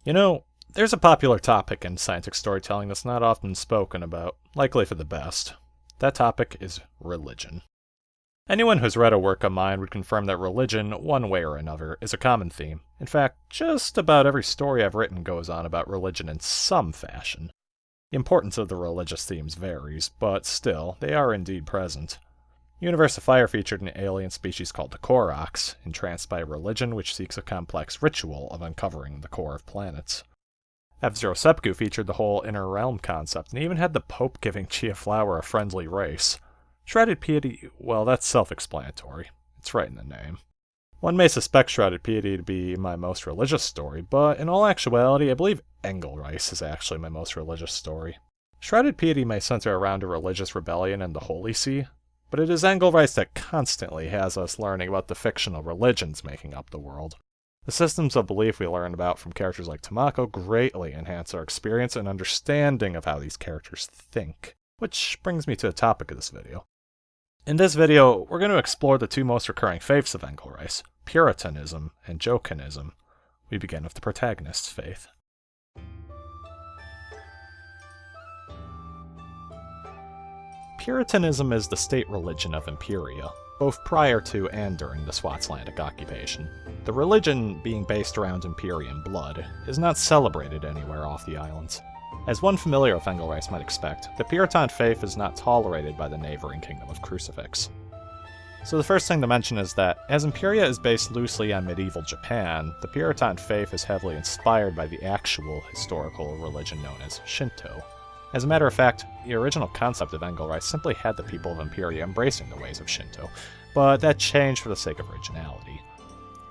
You know, there's a popular topic in Siontix storytelling that's not often spoken about, likely for the best. That topic is religion. Anyone who's read a work of mine would confirm that religion, one way or another, is a common theme. In fact, just about every story I've written goes on about religion in some fashion. The importance of the religious themes varies, but still, they are indeed present. Universe of Fire featured an alien species called the Koroks, entranced by a religion which seeks a complex ritual of uncovering the core of planets. F-Zero Seppuku featured the whole inner realm concept, and even had the Pope giving Chia Flower a friendly race. Shrouded Piety, well, that's self-explanatory. It's right in the name. One may suspect Shrouded Piety to be my most religious story, but in all actuality, I believe EngelReise is actually my most religious story. Shrouded Piety may center around a religious rebellion in the Holy See, but it is EngelReise that constantly has us learning about the fictional religions making up the world. The systems of belief we learn about from characters like Tomako greatly enhance our experience and understanding of how these characters think. Which brings me to the topic of this video. In this video, we're going to explore the two most recurring faiths of EngelReise, Puritonism and Jochanism. We begin with the protagonist's faith. Puritanism is the state religion of Imperia, both prior to and during the Swatslandic occupation. The religion, being based around Empyrean blood, is not celebrated anywhere off the islands. As one familiar with EngelReise might expect, the Puritan faith is not tolerated by the neighboring kingdom of Crucifix. So the first thing to mention is that, as Imperia is based loosely on medieval Japan, the Puritan faith is heavily inspired by the actual historical religion known as Shinto. As a matter of fact, the original concept of EngelReise simply had the people of Imperia embracing the ways of Shinto, but that changed for the sake of originality.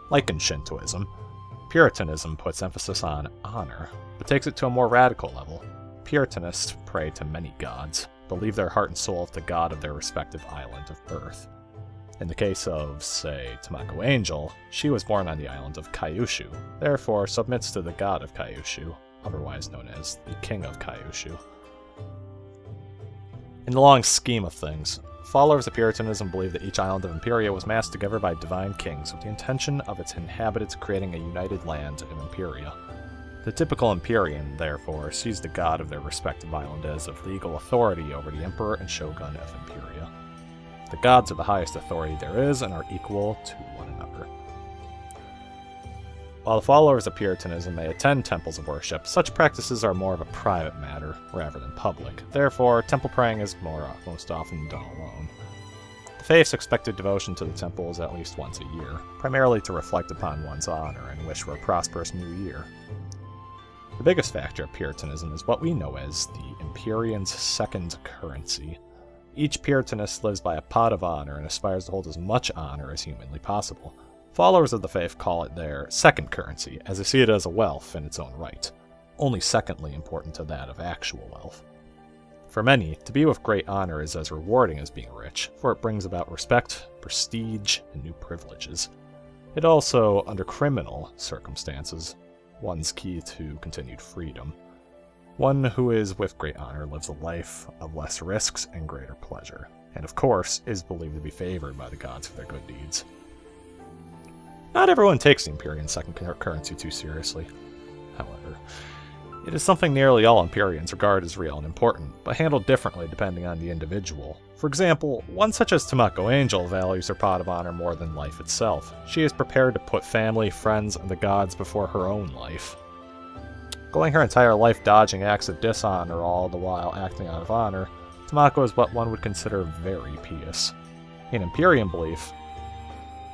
Like in Shintoism, Puritanism puts emphasis on honor, but takes it to a more radical level. Puritanists pray to many gods, believe their heart and soul of the god of their respective island of birth. In the case of, say, Tomako Angel, she was born on the island of Kyushu, therefore submits to the god of Kyushu, otherwise known as the King of Kyushu. In the long scheme of things, followers of Puritanism believe that each island of Imperia was massed together by divine kings with the intention of its inhabitants creating a united land of Imperia. The typical Empyrean, therefore, sees the god of their respective island as of legal authority over the emperor and shogun of Imperia. The gods are the highest authority there is and are equal to one another. While the followers of Puritanism may attend temples of worship, such practices are more of a private matter rather than public. Therefore, temple praying is most often done alone. The faith's expected devotion to the temple is at least once a year, primarily to reflect upon one's honor and wish for a prosperous new year. The biggest factor of Puritanism is what we know as the Empyrean's second currency. Each Puritanist lives by a pot of honor and aspires to hold as much honor as humanly possible. Followers of the faith call it their second currency, as they see it as a wealth in its own right, only secondly important to that of actual wealth. For many, to be with great honor is as rewarding as being rich, for it brings about respect, prestige, and new privileges. It also, under criminal circumstances, one's key to continued freedom. One who is with great honor lives a life of less risks and greater pleasure, and of course is believed to be favored by the gods for their good deeds. Not everyone takes the Empyrean second currency too seriously. However, it is something nearly all Empyreans regard as real and important, but handled differently depending on the individual. For example, one such as Tomako Angel values her pot of honor more than life itself. She is prepared to put family, friends, and the gods before her own life. Going her entire life dodging acts of dishonor all the while acting out of honor, Tomako is what one would consider very pious. In Empyrean belief,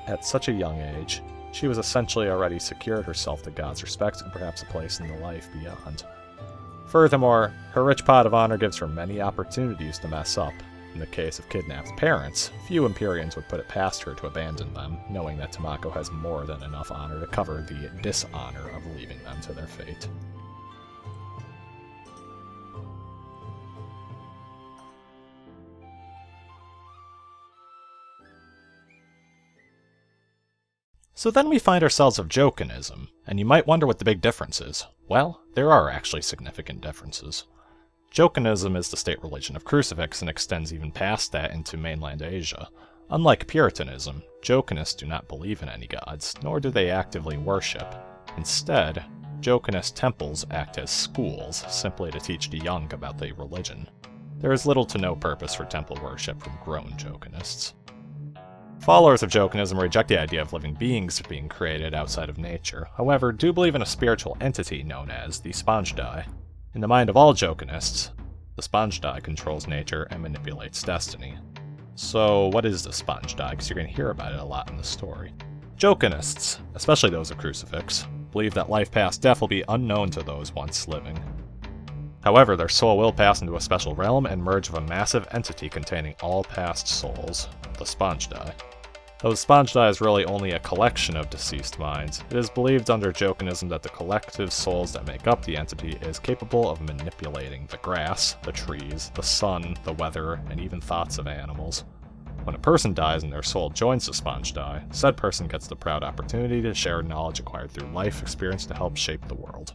at such a young age, she was essentially already secured herself the god's respect and perhaps a place in the life beyond. Furthermore, her rich pot of honor gives her many opportunities to mess up. In the case of kidnapped parents, few Empyreans would put it past her to abandon them, knowing that Tomako has more than enough honor to cover the dishonor of leaving them to their fate. So then we find ourselves of Jochanism, and you might wonder what the big difference is. Well, there are actually significant differences. Jochanism is the state religion of Crucifix and extends even past that into mainland Asia. Unlike Puritanism, Jochanists do not believe in any gods, nor do they actively worship. Instead, Jokinist temples act as schools, simply to teach the young about the religion. There is little to no purpose for temple worship from grown Jokinists. Followers of Jokinism reject the idea of living beings being created outside of nature, however, do believe in a spiritual entity known as the Sponge Die. In the mind of all Jokinists, the Sponge Die controls nature and manipulates destiny. So what is the Sponge Die? Because you're going to hear about it a lot in the story. Jokinists, especially those of Crucifix, believe that life past death will be unknown to those once living. However, their soul will pass into a special realm and merge with a massive entity containing all past souls, the Sponge Die. Though the Sponge Die is really only a collection of deceased minds, it is believed under Jokinism that the collective souls that make up the entity is capable of manipulating the grass, the trees, the sun, the weather, and even thoughts of animals. When a person dies and their soul joins the Sponge Die, said person gets the proud opportunity to share knowledge acquired through life experience to help shape the world.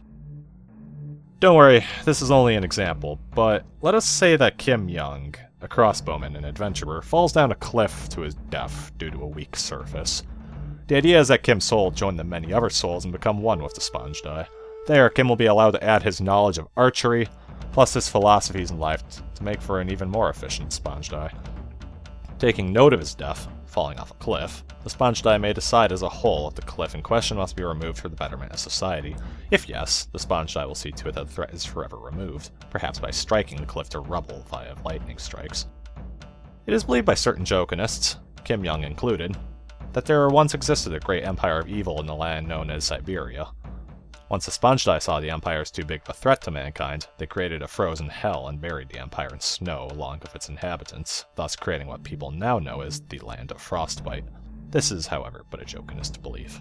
Don't worry, this is only an example, but let us say that Kim Young, a crossbowman and adventurer, falls down a cliff to his death due to a weak surface. The idea is that Kim's soul join the many other souls and become one with the Sponge Die. There, Kim will be allowed to add his knowledge of archery, plus his philosophies in life to make for an even more efficient Sponge Die. Taking note of his death, falling off a cliff, the Sponge Die may decide as a whole if the cliff in question must be removed for the betterment of society. If yes, the Sponge Die will see to it that the threat is forever removed, perhaps by striking the cliff to rubble via lightning strikes. It is believed by certain Jokinists, Kim Young included, that there once existed a great empire of evil in the land known as Siberia. Once the Sponge Die saw the empire as too big of a threat to mankind, they created a frozen hell and buried the empire in snow along with its inhabitants, thus creating what people now know as the Land of Frostbite. This is, however, but a Jokinist belief.